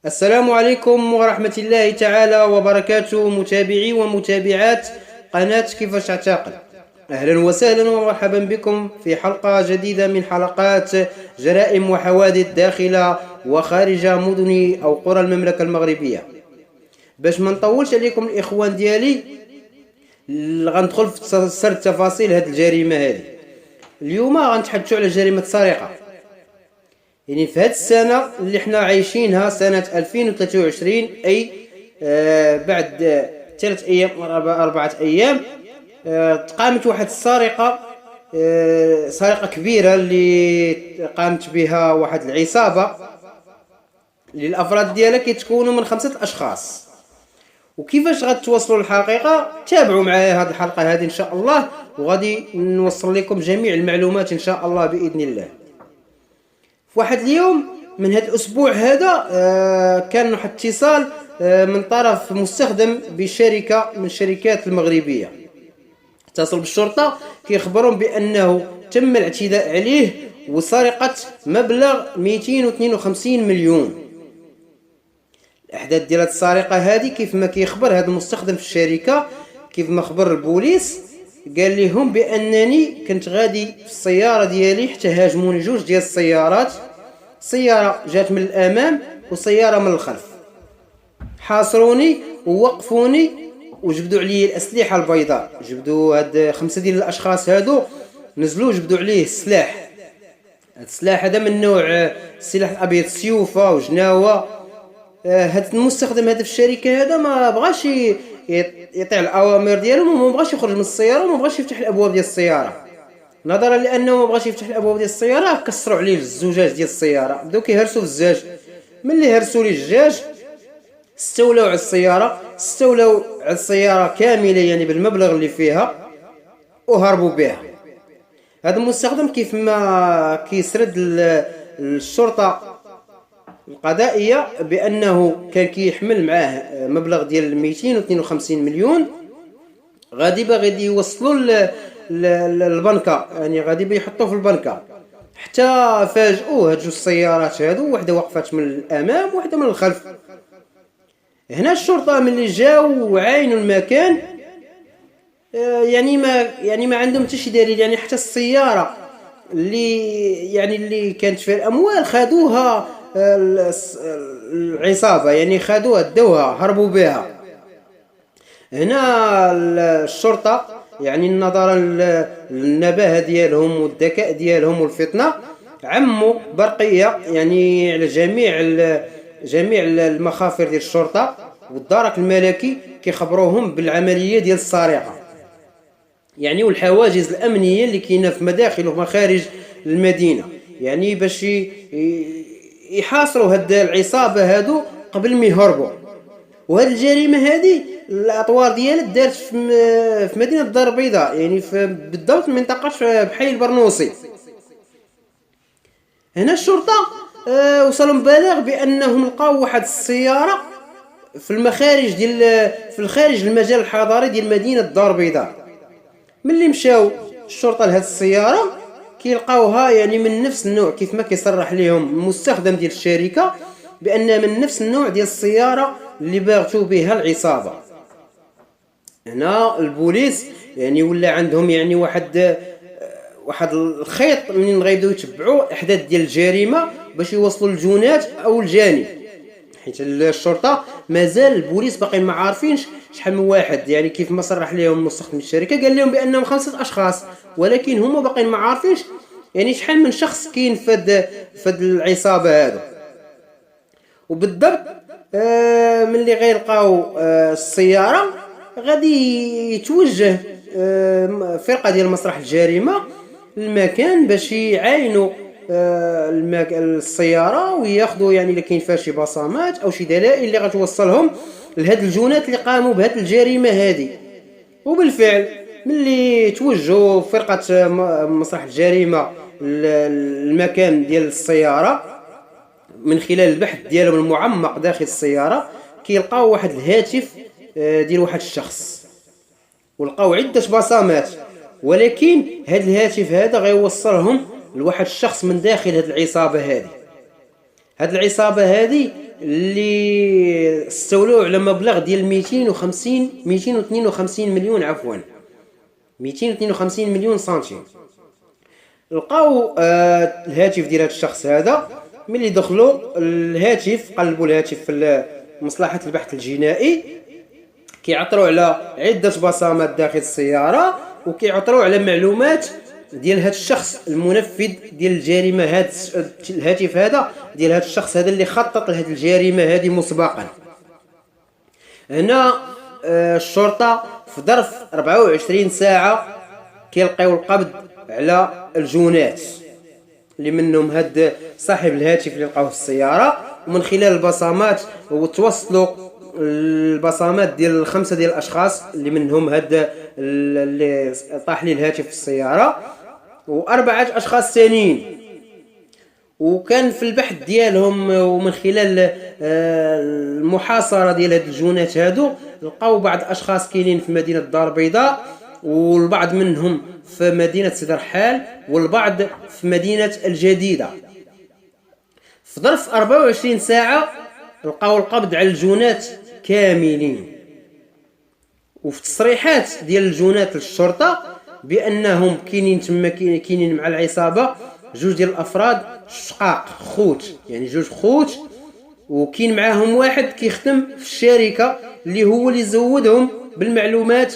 السلام عليكم ورحمة الله تعالى وبركاته، متابعي ومتابعات قناة كيفاش تعتقل. أهلا وسهلا ومرحبا بكم في حلقة جديدة من حلقات جرائم وحوادث داخل وخارج مدن أو قرى المملكة المغربية. باش ما نطولش عليكم الإخوان ديالي، غندخل في سرد تفاصيل هذه الجريمة هذه. اليوم غنتحدثوا على جريمة السرقة. يعني في هذه السنة اللي احنا عايشينها، سنة 2023، أي بعد 3 أيام 4 أيام، قامت واحد السرقة، سرقة كبيرة اللي قامت بها واحد العصابة اللي الأفراد ديالها كيتكونوا من 5 أشخاص. وكيفاش غتوصلوا للحقيقة؟ تابعوا معايا هذه الحلقة هذه إن شاء الله، وغادي نوصل لكم جميع المعلومات إن شاء الله بإذن الله. في واحد اليوم من هذا الأسبوع هذا كان واحد اتصال من طرف مستخدم بشركة من الشركات المغربية. اتصل بالشرطة كيخبرهم بأنه تم الاعتداء عليه وسرقة مبلغ 252 مليون. الأحداث ديال هذه السرقة هذه كيف ما كيخبر هذا المستخدم في الشركة، كيف ما خبر البوليس، قال لهم بأنني كنت غادي في السيارة ديالي حتى هاجموني جوج ديال السيارات، سيارة جات من الأمام وسيارة من الخلف، حاصروني ووقفوني وجبدوا عليه الأسلحة البيضاء. جبدوا هاد 5 ديال الأشخاص هادو، نزلوا جبدوا عليه السلاح. هاد السلاح هذا من نوع السلاح الأبيض، سيوفة وجناوة. هاد المستخدم هذا في الشركة هذا ما بغاش يطيع الأوامر ديالهم، وما بغاش يخرج من السيارة، وما بغاش يفتح الأبواب ديال السيارة. نظرا لأنه ما بغاش يفتح الأبواب ديال السيارة، كسروا عليه الزجاج ديال السيارة، بداو كيهرسوا في الزجاج. ملي هرسوا ليه الزجاج استولوا على السيارة، استولوا على السيارة كاملة يعني بالمبلغ اللي فيها، وهربوا بها. هذا المستخدم كيف ما كيسرد الشرطة القضائية بأنه كان كيحمل معاه مبلغ ديال 252 مليون، غادي يوصلوا للبنكة، يعني غادي يحطوه في البنكة. حتى فاجئوه هاد جوج السيارات هادو، وحده وقفت من الأمام وحده من الخلف. هنا الشرطة ملي جاو وعاينوا المكان، يعني ما عندهم حتى شي دليل. يعني حتى السيارة اللي كانت فيها الأموال خدوها العصابة، يعني خدوها داوها هربوا بها. هنا الشرطة يعني نظرا للنباهة ديالهم والذكاء ديالهم والفطنة، عموا برقية يعني على جميع المخافر ديال الشرطة والدرك الملكي، كيخبروهم بالعملية ديال السرقة يعني، والحواجز الأمنية اللي كاينة في مداخل ومخارج المدينة، يعني باش يحاصروا هاد العصابة هادو قبل ما يهربوا. وهاد الجريمة هذه الأطوار ديالها دارت في مدينة الدار البيضاء، يعني بالضبط منطقة بحي البرنوسي. هنا الشرطة وصلوا بلاغ بأنهم لقاو واحد السيارة في الخارج المجال الحضاري ديال مدينة الدار البيضاء. ملي مشاو الشرطة لهاد السيارة كيلقاوها يعني من نفس النوع، كيف ما كيصرح لهم المستخدم ديال الشركة بأن من نفس النوع ديال السيارة اللي باغتوا بها العصابة. هنا البوليس يعني ولا عندهم يعني واحد الخيط منين غيبداو يتبعوا الاحداث ديال الجريمه باش يوصلوا للجنات او الجاني، حيت الشرطه مازال البوليس باقي ما عارفينش شحال من واحد. يعني كيف ما صرح لهم مستخدم الشركه قال لهم بانهم 5 اشخاص، ولكن هما باقيين ما عارفينش يعني شحال من شخص كاين فد العصابه هذا. وبالضبط ملي غيلقاو السياره غادي يتوجه فرقه ديال مسرح الجريمه للمكان باش يعاينوا السياره وياخذوا يعني الا كاين فيها شي بصمات او شي دلائل اللي غتوصلهم لهاد الجنات اللي قاموا بهاد الجريمه هذه. وبالفعل ملي توجهوا فرقه مسرح الجريمه المكان ديال السياره، من خلال البحث ديالهم المعمق داخل السياره كيلقاو واحد الهاتف ديال واحد الشخص، ولقاو عده بصمات، ولكن هذا الهاتف هذا غيوصلهم لواحد الشخص من داخل هذه العصابه هذه. هذه العصابه هذه اللي استولوا على مبلغ ديال 252 مليون، عفوا 252 مليون سنتيم. لقاو الهاتف ديال هذا الشخص هذا. ملي دخلوا الهاتف قلبوا الهاتف في مصلحة البحث الجنائي، كيعثروا على عدة بصمات داخل السيارة، وكيعثروا على معلومات ديال هذا الشخص المنفذ ديال الجريمة. هذا الهاتف هذا ديال هذا الشخص هذا اللي خطط لهذه الجريمة هذه مسبقا. هنا الشرطة في ظرف 24 ساعة كيلقيو القبض على الجونات اللي منهم هاد صاحب الهاتف اللي لقاوه في السيارة. ومن خلال البصمات وتوصلوا البصمات ديال 5 ديال الاشخاص اللي منهم هاد اللي طاح لي الهاتف في السيارة، و4 اشخاص ثانيين. وكان في البحث ديالهم ومن خلال المحاصرة ديال هاد الجونات هادو لقاو بعض الاشخاص كاينين في مدينة الدار البيضاء، والبعض منهم في مدينة سيدي رحال، والبعض في مدينة الجديدة. في ظرف 24 ساعة لقاو القبض على الجونات كاملين. وفي تصريحات ديال الجونات للشرطة بأنهم كاينين مع العصابة 2 ديال الأفراد شقاق خوت، يعني 2 خوت، وكاين معاهم واحد كيخدم في الشركة اللي هو اللي زودهم بالمعلومات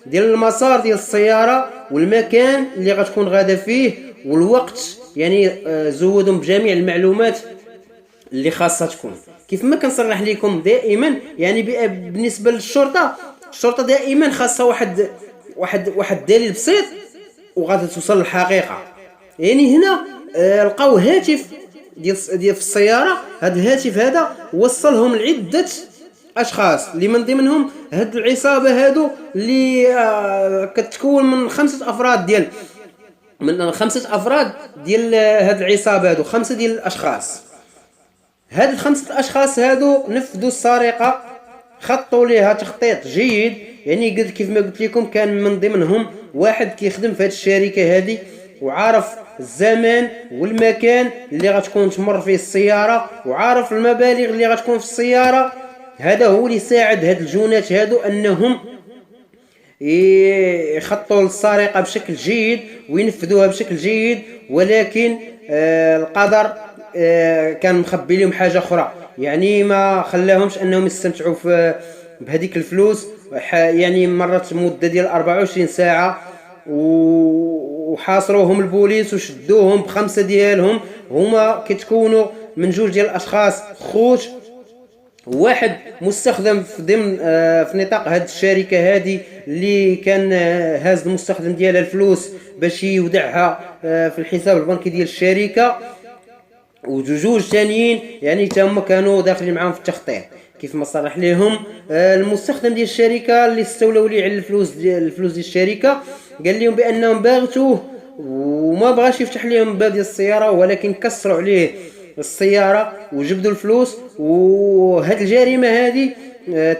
ديال المسار ديال السيارة والمكان اللي غتكون غادا فيه والوقت، يعني زودهم بجميع المعلومات اللي خاصة تكون. كيف ما كنصرح لكم دائما، يعني بالنسبة للشرطة، الشرطة دائما خاصة واحد دليل بسيط وغادي توصل للحقيقة. يعني هنا لقاو هاتف ديال في السيارة. هذا الهاتف هذا وصلهم لعدة اشخاص اللي من ضمنهم هاد العصابة هادو اللي كتكون من 5 افراد ديال هاد العصابة هادو، 5 ديال الاشخاص. هاد ال5 الاشخاص هادو نفذوا السرقة، خطوا ليها تخطيط جيد. يعني كيف ما قلت لكم كان من ضمنهم واحد كيخدم في هاد الشركة هادي وعارف الزمان والمكان اللي غتكون تمر فيه السيارة، وعارف المبالغ اللي غتكون في السيارة. هذا هو اللي ساعد هاد الجونات هادو انهم يخطوا السرقة بشكل جيد وينفذوها بشكل جيد. ولكن القدر كان مخبي لهم حاجة اخرى، يعني ما خلاهمش انهم يستمتعوا بهذيك الفلوس. يعني مرت مدة ديال 24 ساعة وحاصروهم البوليس وشدوهم ب5 ديالهم. هما كيتكونوا من 2 ديال الاشخاص خوت، واحد مستخدم في ضمن في نطاق هذه الشركة هذه اللي كان هاز المستخدم ديالها الفلوس باش يودعها في الحساب البنكي ديال الشركة، وجوج ثانيين يعني تما كانوا داخلين معاهم في التخطيط. كيف ما صرح لهم المستخدم ديال الشركة اللي استولوا ليه على الفلوس ديال الشركة، قال لهم بانهم باغتوه وما بغاش يفتح لهم باب ديال السيارة، ولكن كسروا عليه السيارة وجبدوا الفلوس. وهاد الجريمة هذه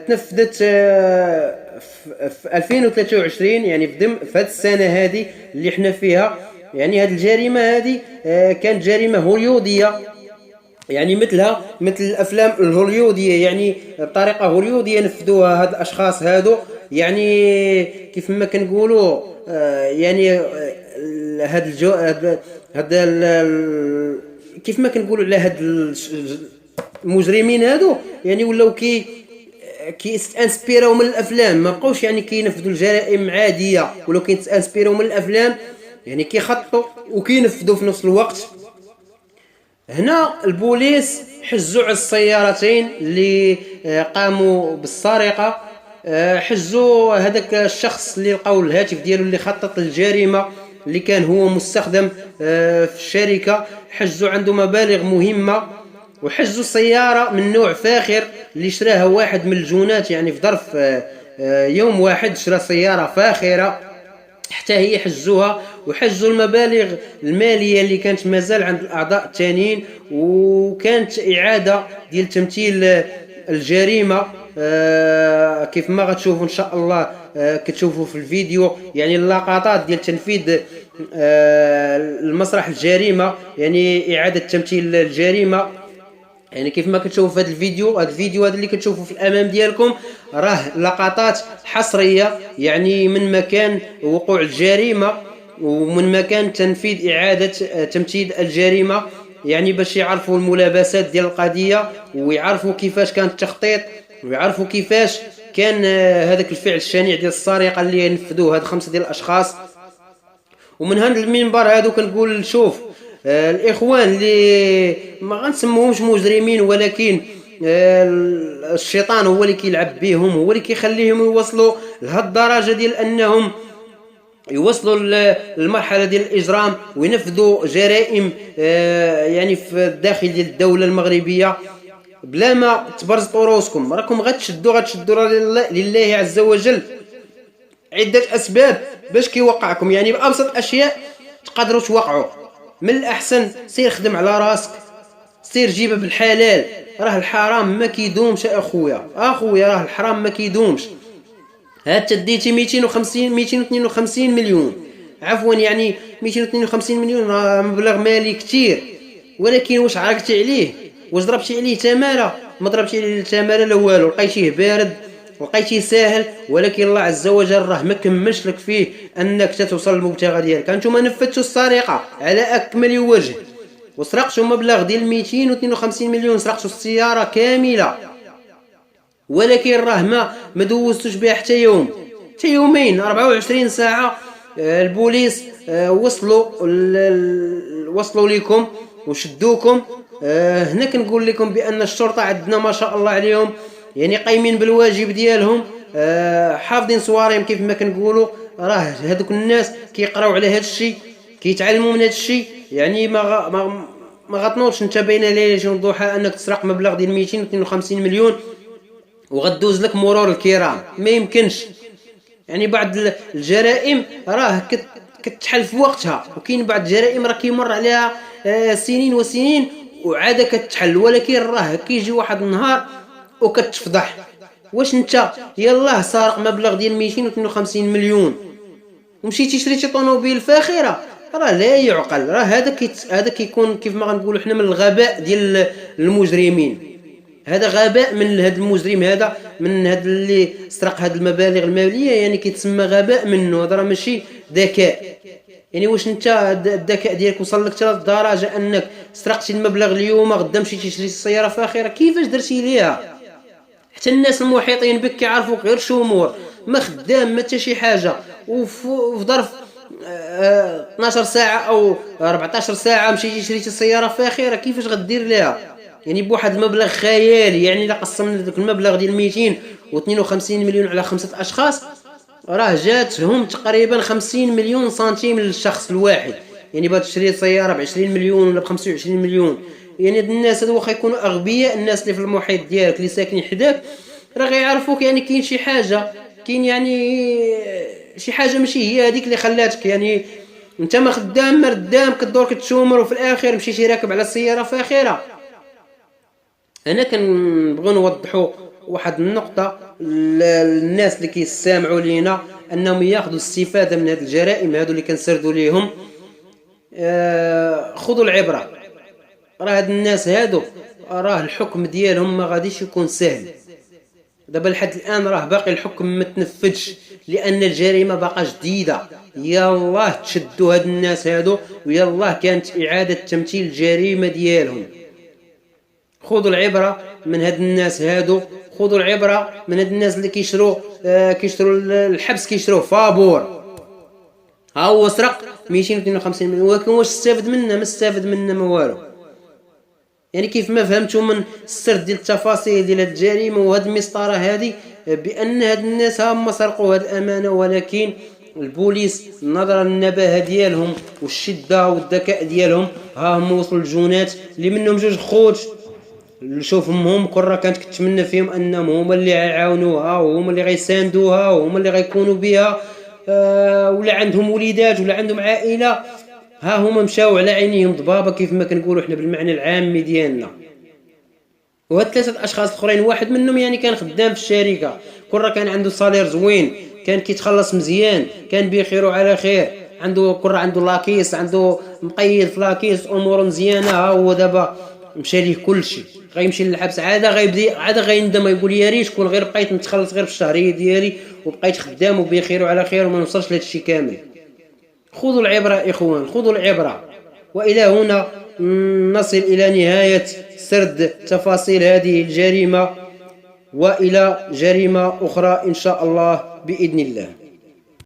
تنفذت في 2023، يعني في هاد السنة هذه اللي احنا فيها. يعني هاد الجريمة هذه كانت جريمة هوليودية، يعني مثل الافلام الهوليودية، يعني بطريقة هوليودية نفذوها هاد الاشخاص هادو. يعني كيف ما كنقولوا يعني كيف ما كنقولوا على هاد المجرمين هادو، يعني ولاو كي انسبيراو من الافلام، ما بقاوش يعني كينفذوا الجرائم عاديه، ولو كينسبيراو من الافلام، يعني كيخططوا وكينفذوا في نفس الوقت. هنا البوليس حجوا على السيارتين اللي قاموا بالسرقه، حجوا هذاك الشخص اللي لقاو الهاتف ديالو اللي خطط الجريمه اللي كان هو مستخدم في الشركه، حجوا عنده مبالغ مهمه، وحجوا سياره من نوع فاخر اللي شراها واحد من الجونات، يعني في ظرف يوم واحد شرا سياره فاخره حتى هي حجوها. وحجوا المبالغ الماليه اللي كانت مازال عند الاعضاء الثانيين، وكانت اعاده ديال تمثيل الجريمه كيف ما غتشوفوا ان شاء الله كتشوفوا في الفيديو، يعني اللقطات ديال تنفيذ المسرح الجريمه، يعني اعاده تمثيل الجريمه يعني كيف ما كتشوفوا في هذا الفيديو، هذا اللي كتشوفوا في الامام ديالكم راه لقطات حصريه، يعني من مكان وقوع الجريمه ومن مكان تنفيذ اعاده تمثيل الجريمه، يعني باش يعرفوا الملابسات ديال القضيه ويعرفوا كيفاش كان التخطيط ويعرفوا كيفاش كان هذاك الفعل الشنيع ديال السرقه اللي نفذوه هاد 5 ديال الاشخاص. ومن هذا المنبر هادو كنقول شوف الاخوان اللي ما غنسموهمش مجرمين، ولكن الشيطان هو اللي كيلعب بهم، هو اللي كيخليهم يوصلوا لهاد الدرجه ديال انهم يوصلوا للمرحله ديال الاجرام وينفذوا جرائم يعني في الداخل ديال الدوله المغربيه بلا ما تبرزطوا راسكم. راكم غتشدوا لله عز وجل عده اسباب باش كيوقعكم، يعني بابسط الاشياء تقدروا توقعوا. من الاحسن سير خدم على راسك، سير جيبها بالحلال، راه الحرام ما كيدومش اخويا راه الحرام ما كيدومش. هاد تديتي 252 مليون، عفوا يعني 252 مليون راه مبلغ مالي كثير، ولكن واش عرقتي عليه؟ واش ضربتي عليه تماره؟ ما ضربتي عليه تماره لا والو، لقيتيه بارد لقيتيه ساهل، ولكن الله عز وجل راه ما كملش لك فيه انك توصل للمبتغى ديالك. انتم نفذتوا السرقه على اكمل وجه وسرقتوا مبلغ ديال 252 مليون، سرقتوا السياره كامله، ولكن راه ما دوزتوش بها حتى يوم، حتى يومين، 24 ساعه. البوليس وصلوا لكم وشدوكم. هنا كنقول لكم بان الشرطه عندنا ما شاء الله عليهم، يعني قايمين بالواجب ديالهم، حافظين صواريهم كيف ما كنقولوا. راه هذوك الناس كيقراو على هذا الشيء، كيتعلموا من هذا الشيء، يعني ما غتنوضش انت بين ليله والضحى انك تسرق مبلغ ديال 252 مليون وغدوز لك مرور الكرام، ما يمكنش. يعني بعض الجرائم راه كتحل في وقتها، وكاين بعض الجرائم راه كيمر عليها سنين وسنين وعاده كتحل، ولكن راه كيجي واحد النهار وكتفضح. واش انت يلاه سارق مبلغ ديال 252 مليون ومشيتي شريتي طوموبيل فاخره؟ راه لا يعقل. راه هذا كيكون كيف ما غنقولوا حنا من الغباء ديال المجرمين. هذا غباء من هذا المجرم، هذا من هذا اللي سرق هذه المبالغ الماليه، يعني كيتسمى غباء منه. هذا راه ماشي ذكاء. يعني واش انت الذكاء ديالك وصل لك حتى للدرجه انك سرقتي المبلغ اليوم غدا مشيتي شريتي سياره فاخره؟ كيفاش درتي ليها؟ حتى الناس المحيطين بك كيعرفوك غير شمور، ما خدام ما حتى شي حاجه، وفي ظرف 12 ساعه او 14 ساعه مشيتي شريتي سياره فاخره. كيفاش غدير ليها؟ يعني بواحد المبلغ خيالي. يعني الا قسمنا ذاك المبلغ ديال 252 مليون على 5 اشخاص راه جاتهم تقريبا 50 مليون سنتيم للشخص الواحد. يعني باغا تشري سياره ب 20 مليون ولا ب 25 مليون. يعني هاد الناس هادو واخا يكونوا اغبياء، الناس اللي في المحيط ديالك اللي ساكنين حداك راه غيعرفوك، يعني كاين شي حاجه، كاين يعني شي حاجه ماشي هي هذيك اللي خلاتك يعني انت ما خدام ما ردام كدور كتشومر وفي الاخر مشيتي راكب على السياره فاخره. انا كنبغيو نوضحوا واحد النقطه للناس اللي كيسمعوا لينا، انهم ياخذوا الاستفاده من هذه الجرائم هذو اللي كنسردوا ليهم. خذوا العبره. راه هاد الناس هادو راه الحكم ديالهم ما غاديش يكون سهل. دابا لحد الان راه باقي الحكم ما تنفذش لان الجريمه باقا جديده. يلاه تشدوا هاد الناس هادو ويلاه كانت اعاده تمثيل الجريمه ديالهم. خذوا العبره من هاد الناس هادو، خذوا العبره من هاد الناس اللي كيشروا الحبس، كيشروه فابور. ها هو سرق 252 مليون، ولكن واش استفد منه؟ ما استفد منه ما والو. يعني كيف ما فهمتوا من السرد ديال التفاصيل ديال هاد الجريمه وهاد المسطره هذه بان هاد الناس هما سرقوا هاد الامانه، ولكن البوليس نظرا للنباهه ديالهم والشده والذكاء ديالهم ها هم وصلوا للجونات اللي منهم 2 خوت. شوفهم هم كره كانت كتمنى فيهم انهم هما اللي غيعاونوها وهما اللي غيساندوها وهما اللي غيكونوا بها، ولا عندهم وليدات ولا عندهم عائله، ها هما مشاو على عينيهم ضبابه كيف ما كنقولوا حنا بالمعنى العامي ديالنا. وهاد 3 اشخاص الاخرين واحد منهم يعني كان خدام في الشركه، كره كان عنده صالير زوين، كان كيتخلص مزيان، كان بخير وعلى خير، عنده لاكيس، عنده مقيد في لاكيس، اموره مزيانه. ها هو دابا مشى ليه كل شيء. غيمشي للحبس، عاد غيندم، يقول يا ريت كون غير بقيت نتخلص غير في الشهريه ديالي وبقيت خدام وبخير وعلى خير وما نوصلش لهذا الشيء كامل. خذوا العبره اخوان، خذوا العبره. والى هنا نصل الى نهايه سرد تفاصيل هذه الجريمه، والى جريمه اخرى ان شاء الله باذن الله.